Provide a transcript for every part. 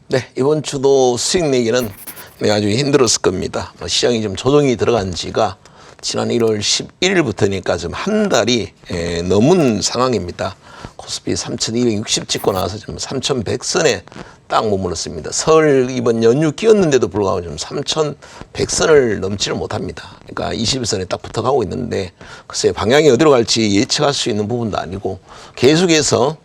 네, 이번 주도 수익 내기는 아주 힘들었을 겁니다. 시장이 좀 조정이 들어간 지가 지난 1월 11일부터니까 좀 한 달이 넘은 상황입니다. 코스피 3,260 찍고 나서 지금 3,100선에 딱 머물렀습니다. 설 이번 연휴 끼었는데도 불구하고 좀 3,100선을 넘지를 못합니다. 그러니까 21선에 딱 붙어가고 있는데 글쎄 방향이 어디로 갈지 예측할 수 있는 부분도 아니고 계속해서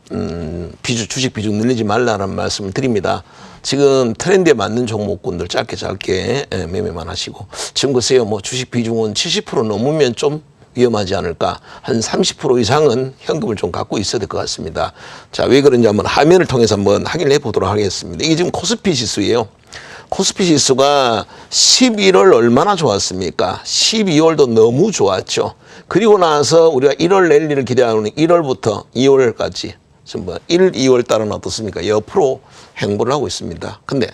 주식 비중 늘리지 말라는 말씀을 드립니다. 지금 트렌드에 맞는 종목군들 짧게 매매만 하시고 지금 글쎄요 뭐 주식 비중은 70% 넘으면 좀 위험하지 않을까. 한 30% 이상은 현금을 좀 갖고 있어야 될 것 같습니다. 자, 왜 그런지 한번 화면을 통해서 한번 확인해 보도록 하겠습니다. 이게 지금 코스피 지수예요. 코스피 지수가 11월 얼마나 좋았습니까? 12월도 너무 좋았죠. 그리고 나서 우리가 1월 랠리를 기대하는 1월부터 2월까지 지금 1, 2월 달은 어떻습니까? 옆으로 행보를 하고 있습니다. 근데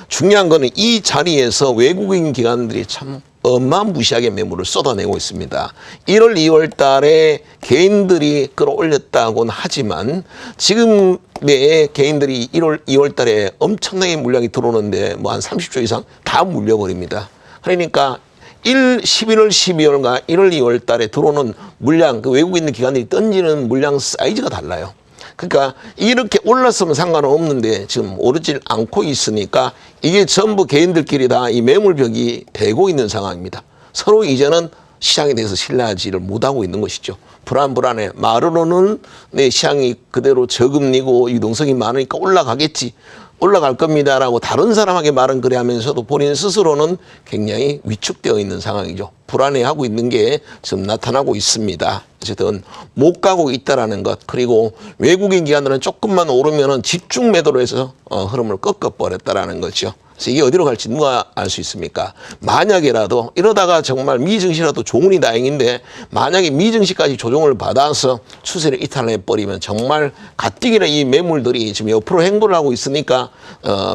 중요한 거는 이 자리에서 외국인 기관들이 참 어마무시하게 매물을 쏟아내고 있습니다. 1월, 2월 달에 개인들이 끌어올렸다고는 하지만 지금 내 개인들이 1월, 2월 달에 엄청나게 물량이 들어오는데 뭐 한 30조 이상 다 물려버립니다. 그러니까 11월, 12월과 1월, 2월 달에 들어오는 물량, 그 외국인 기관들이 던지는 물량 사이즈가 달라요. 그러니까 이렇게 올랐으면 상관은 없는데 지금 오르질 않고 있으니까 이게 전부 개인들끼리 다 이 매물벽이 되고 있는 상황입니다. 서로 이제는 시장에 대해서 신뢰하지를 못하고 있는 것이죠. 불안해. 말로는 시장이 그대로 저금리고 유동성이 많으니까 올라가겠지. 올라갈 겁니다라고 다른 사람에게 말은 그래 하면서도 본인 스스로는 굉장히 위축되어 있는 상황이죠. 불안해하고 있는 게 지금 나타나고 있습니다. 어쨌든 못 가고 있다라는 것, 그리고 외국인 기관들은 조금만 오르면은 집중 매도로 해서 흐름을 꺾어버렸다라는 거죠. 그래서 이게 어디로 갈지 누가 알 수 있습니까? 만약에라도 이러다가 정말 미증시라도 좋으니 다행인데 만약에 미증시까지 조정을 받아서 추세를 이탈해버리면 정말 가뜩이나 이 매물들이 지금 옆으로 행보를 하고 있으니까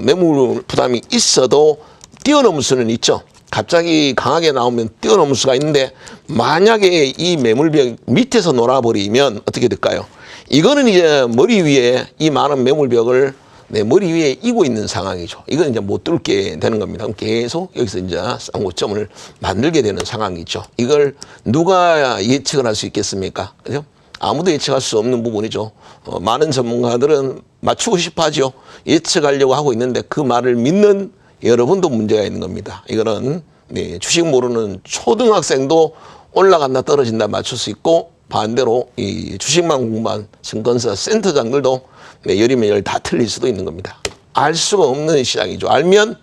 매물 부담이 있어도 뛰어넘을 수는 있죠. 갑자기 강하게 나오면 뛰어넘을 수가 있는데 만약에 이 매물벽 밑에서 놀아버리면 어떻게 될까요? 이거는 이제 머리 위에 이 많은 매물벽을 내 머리 위에 이고 있는 상황이죠. 이건 이제 못 뚫게 되는 겁니다. 그럼 계속 여기서 이제 쌍고점을 만들게 되는 상황이죠. 이걸 누가 예측을 할 수 있겠습니까? 그죠? 아무도 예측할 수 없는 부분이죠. 많은 전문가들은 맞추고 싶어 하죠. 예측하려고 하고 있는데 그 말을 믿는 여러분도 문제가 있는 겁니다. 이거는 주식 모르는 초등학생도 올라간다 떨어진다 맞출 수 있고 반대로 이 주식만 공부한 증권사 센터장들도 열이면 열 다 틀릴 수도 있는 겁니다. 알 수가 없는 시장이죠. 알면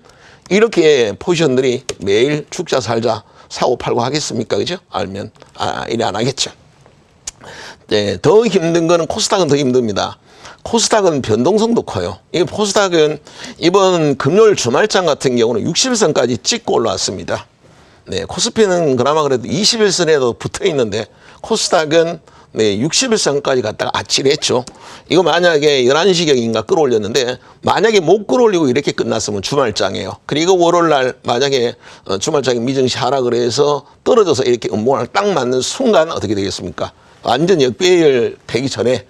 이렇게 포지션들이 매일 죽자 살자 사고 팔고 하겠습니까? 그죠? 알면 이래 안 하겠죠. 네, 더 힘든 거는 코스닥은 더 힘듭니다. 코스닥은 변동성도 커요. 이 코스닥은 이번 금요일 주말장 같은 경우는 60일선까지 찍고 올라왔습니다. 네, 코스피는 그나마 그래도 21선에도 붙어 있는데 코스닥은 60일선까지 갔다가 아찔했죠. 이거 만약에 11시경인가 끌어올렸는데 만약에 못 끌어올리고 이렇게 끝났으면 주말장이에요. 그리고 월요일날 만약에 주말장이 미증시 하락을 해서 떨어져서 이렇게 음봉을 딱 맞는 순간 어떻게 되겠습니까? 완전 역배열 되기 전에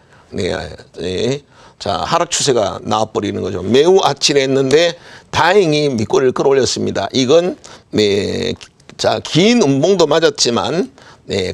자, 하락 추세가 나와버리는 거죠. 매우 아찔했는데 다행히 밑꼬리를 끌어올렸습니다. 이건 자, 긴 음봉도 맞았지만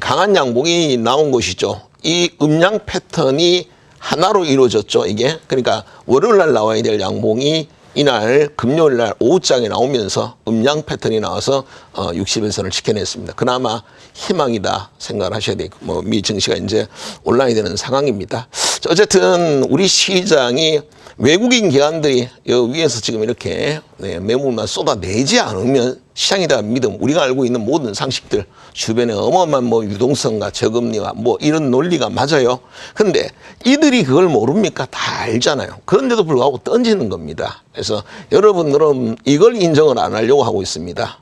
강한 양봉이 나온 것이죠. 이 음양 패턴이 하나로 이루어졌죠. 이게 그러니까 월요일 날 나와야 될 양봉이 이날 금요일 날 오후장에 나오면서 음양 패턴이 나와서 60일선을 지켜냈습니다. 그나마 희망이다 생각을 하셔야 되고 뭐 미 증시가 이제 올라야 되는 상황입니다. 어쨌든 우리 시장이 외국인 기관들이 위에서 지금 이렇게 매물만 쏟아내지 않으면 시장에 대한 믿음, 우리가 알고 있는 모든 상식들, 주변에 어마어마한 뭐 유동성과 저금리와 뭐 이런 논리가 맞아요. 근데 이들이 그걸 모릅니까? 다 알잖아요. 그런데도 불구하고 던지는 겁니다. 그래서 여러분들은 이걸 인정을 안 하려고 하고 있습니다.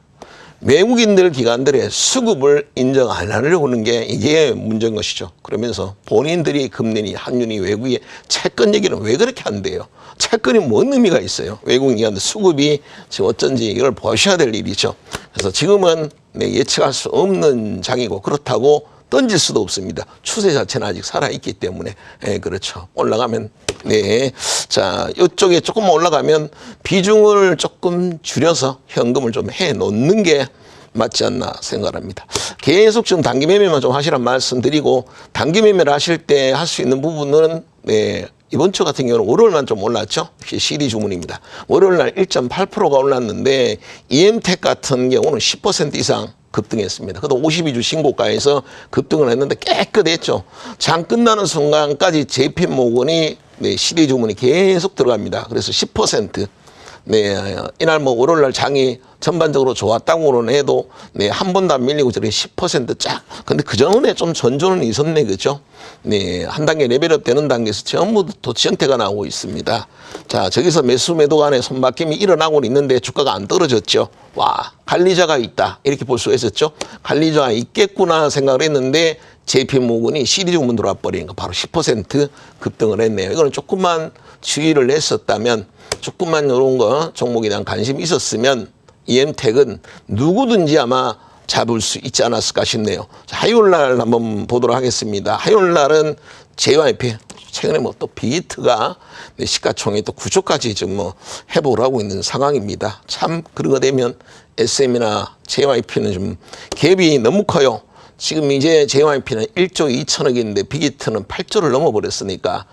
외국인들 기관들의 수급을 인정 안 하려고 하는 게 이게 문제인 것이죠. 그러면서 본인들이 금리니 환율이 외국에 채권 얘기는 왜 그렇게 한대요? 채권이 뭔 의미가 있어요? 외국인 기관들 수급이 지금 어쩐지 이걸 보셔야 될 일이죠. 그래서 지금은 예측할 수 없는 장이고 그렇다고 던질 수도 없습니다. 추세 자체는 아직 살아있기 때문에. 예, 그렇죠. 올라가면, 네. 자, 이쪽에 조금 올라가면 비중을 조금 줄여서 현금을 좀 해 놓는 게 맞지 않나 생각합니다. 계속 지금 단기 매매만 좀 하시란 말씀드리고, 단기 매매를 하실 때 할 수 있는 부분은, 네. 이번 주 같은 경우는 월요일만 좀 올랐죠. CD 주문입니다. 월요일 날 1.8%가 올랐는데 EM텍 같은 경우는 10% 이상 급등했습니다. 그래도 52주 신고가에서 급등을 했는데 깨끗했죠. 장 끝나는 순간까지 JP모건이 네, CD 주문이 계속 들어갑니다. 그래서 10%. 네, 이날 뭐 월요일날 장이 전반적으로 좋았다고는 해도 네, 한 번도 안 밀리고 저렇게 10% 쫙. 근데 그 전에 좀 전조는 있었네, 그죠? 네, 한 단계 레벨업 되는 단계에서 전부 도치 형태가 나오고 있습니다. 자, 저기서 매수 매도 간에 손바뀜이 일어나고 있는데 주가가 안 떨어졌죠. 와, 관리자가 있다. 이렇게 볼 수가 있었죠. 관리자가 있겠구나 생각을 했는데 JP모건이 CD 주문 들어와 버리니까 바로 10% 급등을 했네요. 이거는 조금만 주의를 했었다면, 조금만 이런 거 종목에 대한 관심이 있었으면 EM텍은 누구든지 아마 잡을 수 있지 않았을까 싶네요. 자, 화요일 날 한번 보도록 하겠습니다. 화요일 날은 JYP, 최근에 뭐 또 빅히트가 시가총액 또 9조까지 지금 뭐 회복을 하고 있는 상황입니다. 참 그러게 되면 SM이나 JYP는 좀 갭이 너무 커요. 지금 이제 JYP는 1조 2천억인데 빅히트는 8조를 넘어버렸으니까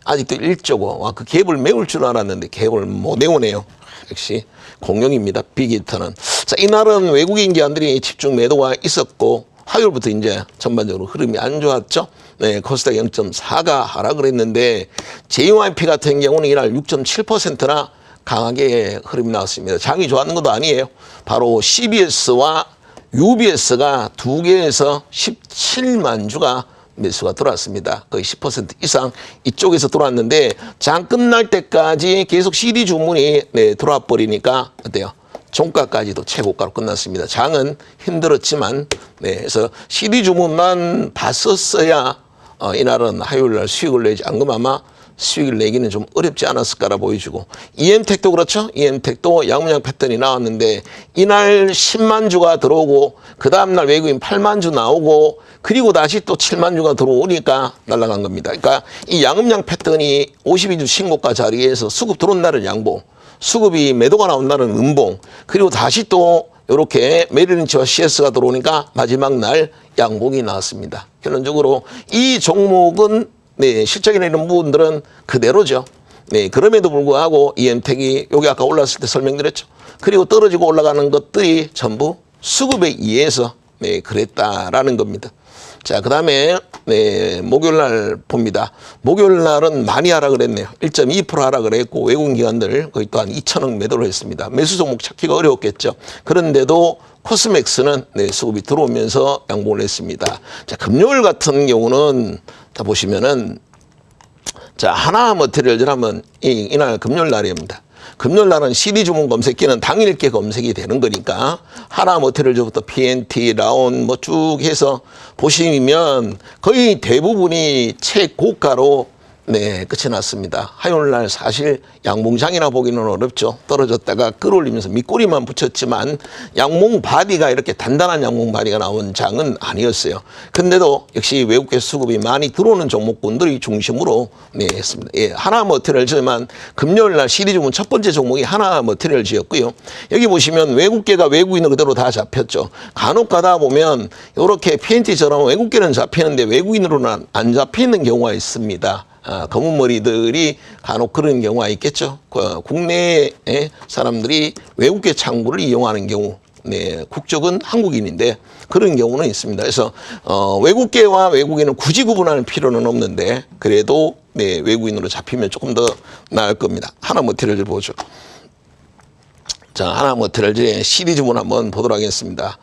아직도 1조고, 와, 그 갭을 메울 줄 알았는데 갭을 못 메우네요. 역시 공룡입니다. 빅히트는. 자, 이날은 외국인 기관들이 집중 매도가 있었고, 화요일부터 이제 전반적으로 흐름이 안 좋았죠. 네, 코스닥 0.4가 하락을 했는데 JYP 같은 경우는 이날 6.7%나 강하게 흐름이 나왔습니다. 장이 좋았는 것도 아니에요. 바로 CBS와 UBS가 두 개에서 17만 주가 매수가 들어왔습니다. 거의 10% 이상 이쪽에서 들어왔는데 장 끝날 때까지 계속 CD 주문이 네, 들어와 버리니까 어때요? 종가까지도 최고가로 끝났습니다. 장은 힘들었지만 네, 그래서 CD 주문만 봤었어야 이날은 화요일 날 수익을 내지 않으면 아마 수익을 내기는 좀 어렵지 않았을까라 보여주고, EM텍도 그렇죠. EM텍도 양문양 패턴이 나왔는데 이날 10만 주가 들어오고 그 다음날 외국인 8만 주 나오고 그리고 다시 또 7만 주가 들어오니까 날아간 겁니다. 그러니까 이 양음양 패턴이 52주 신고가 자리에서 수급 들어온 날은 양봉, 수급이 매도가 나온 날은 음봉, 그리고 다시 또 이렇게 메리린치와 CS가 들어오니까 마지막 날 양봉이 나왔습니다. 결론적으로 이 종목은 네, 실적이나 이런 부분들은 그대로죠. 네, 그럼에도 불구하고 EM텍이 여기 아까 올랐을 때 설명드렸죠. 그리고 떨어지고 올라가는 것들이 전부 수급에 의해서 네, 그랬다라는 겁니다. 자, 그 다음에 네, 목요일 날 봅니다. 목요일 날은 많이 하락을 했네요. 1.2% 하락을 했고 외국인 기관들 거의 또 한 2천억 매도를 했습니다. 매수 종목 찾기가 어려웠겠죠. 그런데도 코스맥스는 네, 수급이 들어오면서 양봉을 했습니다. 자, 금요일 같은 경우는 다 보시면은 자, 하나머티리얼즈 하면 이날 금요일 날입니다. 금요일 날은 CD 주문 검색기는 당일께 검색이 되는 거니까 하나머티리얼즈부터 PNT, 라온 뭐 쭉 해서 보시면 거의 대부분이 최고가로 네, 끝이 났습니다. 화요일 날 사실 양봉장이나 보기는 어렵죠. 떨어졌다가 끌어올리면서 밑꼬리만 붙였지만 양봉 바디가 이렇게 단단한 양봉 바디가 나온 장은 아니었어요. 근데도 역시 외국계 수급이 많이 들어오는 종목군들이 중심으로 네, 했습니다. 예, 하나머티리얼즈만 금요일 날 CD 주문 첫 번째 종목이 하나머티리얼즈였고요. 여기 보시면 외국계가 외국인으로 그대로 다 잡혔죠. 간혹 가다 보면 이렇게 PNT처럼 외국계는 잡히는데 외국인으로는 안 잡히는 경우가 있습니다. 검은 머리들이 간혹 그런 경우가 있겠죠. 국내의 사람들이 외국계 창구를 이용하는 경우, 네, 국적은 한국인인데 그런 경우는 있습니다. 그래서 외국계와 외국인은 굳이 구분할 필요는 없는데 그래도 네, 외국인으로 잡히면 조금 더 나을 겁니다. 하나머티리얼즈 보죠. 자, 하나머티리얼즈의 CD 주문 한번 보도록 하겠습니다.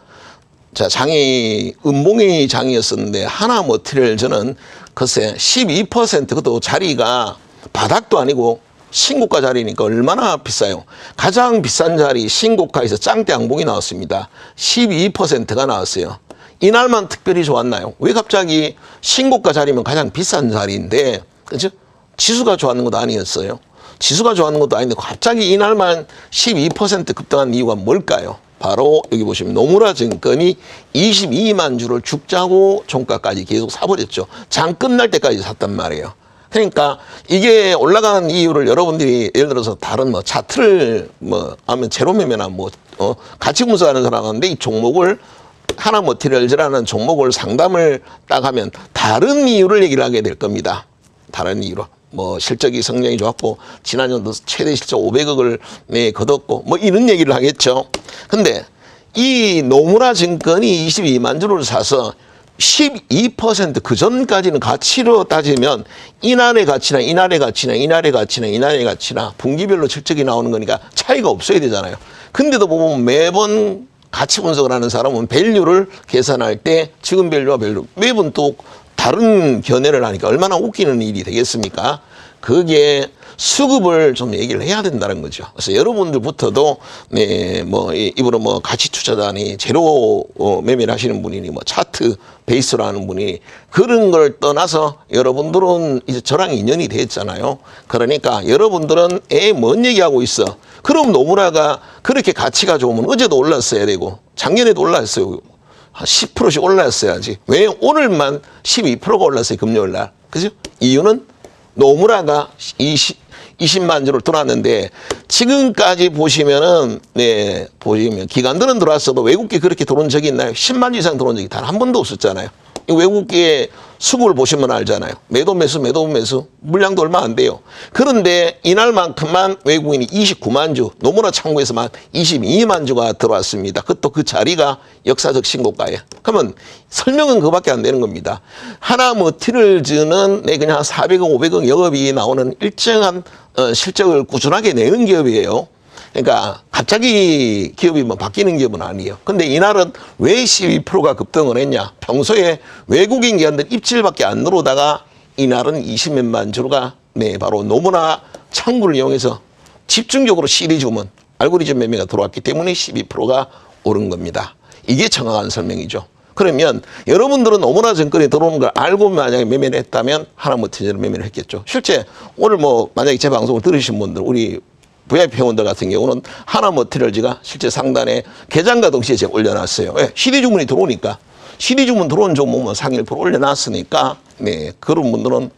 자, 장이 음봉이 장이었었는데 하나머티리얼즈는 글쎄 12% 그것도 자리가 바닥도 아니고 신고가 자리니까 얼마나 비싸요. 가장 비싼 자리 신고가에서 짱대 양봉이 나왔습니다. 12%가 나왔어요. 이날만 특별히 좋았나요? 왜 갑자기 신고가 자리면 가장 비싼 자리인데, 그죠? 지수가 좋았는 것도 아니었어요. 지수가 좋았는 것도 아닌데 갑자기 이날만 12% 급등한 이유가 뭘까요? 바로 여기 보시면 노무라 증권이 22만 주를 죽자고 종가까지 계속 사버렸죠. 장 끝날 때까지 샀단 말이에요. 그러니까 이게 올라간 이유를 여러분들이 예를 들어서 다른 뭐 차트를 뭐 하면 제로 매매나 뭐 가치 분석하는 사람인데 이 종목을 하나머티리얼즈라는 종목을 상담을 딱 하면 다른 이유를 얘기를 하게 될 겁니다. 다른 이유로. 뭐 실적이 성장이 좋았고 지난년도 최대 실적 500억을 거뒀고 뭐 이런 얘기를 하겠죠. 근데 이 노무라 증권이 22만 주를 사서 12% 그전까지는 가치로 따지면 이날의 가치나 이날의 가치나 이날의 가치나 이날의 가치나 분기별로 실적이 나오는 거니까 차이가 없어야 되잖아요. 근데도 보면 매번 가치 분석을 하는 사람은 밸류를 계산할 때 지금 밸류와 밸류 매번 또 다른 견해를 하니까 얼마나 웃기는 일이 되겠습니까? 그게 수급을 좀 얘기를 해야 된다는 거죠. 그래서 여러분들부터도 뭐 이분은 뭐 가치 투자자니 제로 매매를 하시는 분이니 뭐 차트 베이스로 하는 분이 그런 걸 떠나서 여러분들은 이제 저랑 인연이 됐잖아요. 그러니까 여러분들은 뭔 얘기하고 있어? 그럼 노무라가 그렇게 가치가 좋으면 어제도 올랐어야 되고 작년에도 올랐어요. 한 10%씩 올랐어야지. 왜 오늘만 12%가 올랐어요, 금요일 날. 그죠? 이유는 노무라가 20만 주를 들어왔는데 지금까지 보시면은 보시면 기관들은 들어왔어도 외국계 그렇게 들어온 적이 있나요? 10만 주 이상 들어온 적이 단 한 번도 없었잖아요. 외국계 수급을 보시면 알잖아요. 매도 매수 물량도 얼마 안 돼요. 그런데 이날만큼만 외국인이 29만 주, 노무라 창구에서만 22만 주가 들어왔습니다. 그것도 그 자리가 역사적 신고가예요. 그러면 설명은 그밖에 안 되는 겁니다. 하나머티리얼즈는 그냥 400억, 500억 영업이 나오는 일정한 실적을 꾸준하게 내는 기업이에요. 그러니까 갑자기 기업이 뭐 바뀌는 기업은 아니에요. 근데 이날은 왜 12%가 급등을 했냐? 평소에 외국인 기관들 입질밖에 안 들어오다가 이날은 20몇만 주가 바로 노무라 창구를 이용해서 집중적으로 CD 주문, 알고리즘 매매가 들어왔기 때문에 12%가 오른 겁니다. 이게 정확한 설명이죠. 그러면 여러분들은 노무라 증권에 들어오는 걸 알고 만약에 매매를 했다면 하나머티리얼즈를 매매를 했겠죠. 실제 오늘 뭐 만약에 제 방송을 들으신 분들 우리 VIP 회원들 같은 경우는 하나머티리얼즈가 실제 상단에 개장과 동시에 제가 올려놨어요. 왜? CD 주문이 들어오니까. CD 주문 들어온 종목은 상위 1% 올려놨으니까 그런 분들은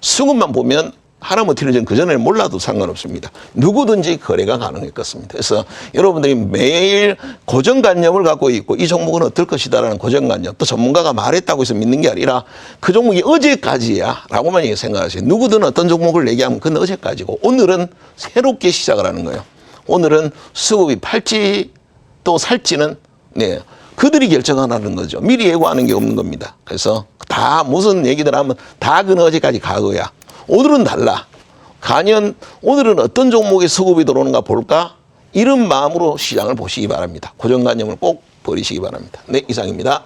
수급만 보면 하나머티리얼즈는 그전에 몰라도 상관없습니다. 누구든지 거래가 가능했겠습니다. 그래서 여러분들이 매일 고정관념을 갖고 있고 이 종목은 어떨 것이다라는 고정관념 또 전문가가 말했다고 해서 믿는 게 아니라 그 종목이 어제까지야 라고만 생각하세요. 누구든 어떤 종목을 얘기하면 그건 어제까지고 오늘은 새롭게 시작을 하는 거예요. 오늘은 수급이 팔지 또 살지는 그들이 결정하는 거죠. 미리 예고하는 게 없는 겁니다. 그래서 다 무슨 얘기들 하면 다 그는 어제까지 과거야. 오늘은 달라. 과연 오늘은 어떤 종목의 수급이 들어오는가 볼까? 이런 마음으로 시장을 보시기 바랍니다. 고정관념을 꼭 버리시기 바랍니다. 네, 이상입니다.